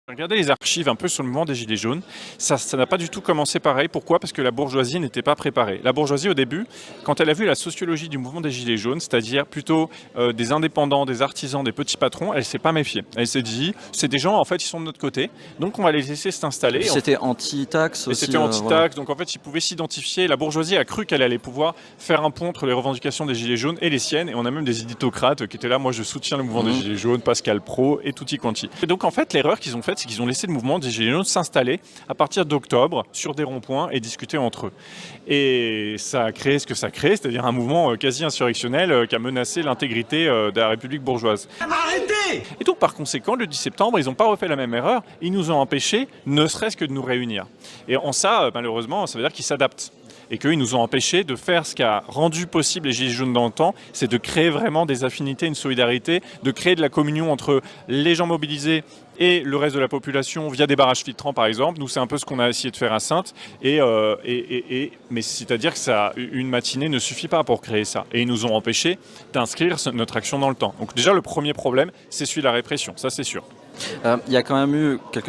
Regardez les archives un peu sur le mouvement des Gilets jaunes, ça n'a pas du tout commencé pareil. Pourquoi? Parce que la bourgeoisie n'était pas préparée. La bourgeoisie, au début, quand elle a vu la sociologie du mouvement des Gilets jaunes, c'est-à-dire plutôt des indépendants, des artisans, des petits patrons, elle s'est pas méfiée. Elle s'est dit, c'est des gens, en fait, ils sont de notre côté, donc on va les laisser s'installer. C'était anti-taxe Et aussi. c'était Voilà. anti-taxe, donc en fait, ils pouvaient s'identifier. La bourgeoisie a cru qu'elle allait pouvoir faire un pont entre les revendications des Gilets jaunes et les siennes. Et on a même des éditocrates qui étaient là, moi je soutiens le mouvement des Gilets jaunes, Pascal Pro et tutti quanti. Et donc en fait, l'erreur qu'ils ont faite, c'est qu'ils ont laissé le mouvement des Gilets jaunes s'installer à partir d'octobre sur des ronds-points et discuter entre eux. Et ça a créé ce que ça a créé, c'est-à-dire un mouvement quasi insurrectionnel qui a menacé l'intégrité de la République bourgeoise. Arrêtez! Et donc par conséquent, le 10 septembre, ils n'ont pas refait la même erreur, ils nous ont empêchés, ne serait-ce que de nous réunir. Et en ça, malheureusement, ça veut dire qu'ils s'adaptent. Et qu'ils nous ont empêchés de faire ce qui a rendu possible les Gilets jaunes dans le temps, c'est de créer vraiment des affinités, une solidarité, de créer de la communion entre les gens mobilisés et le reste de la population via des barrages filtrants par exemple. Nous, c'est un peu ce qu'on a essayé de faire à Saintes. Mais c'est-à-dire que une matinée ne suffit pas pour créer ça. Et ils nous ont empêchés d'inscrire notre action dans le temps. Donc déjà, le premier problème, c'est celui de la répression, ça c'est sûr. Il y a quand même eu quelques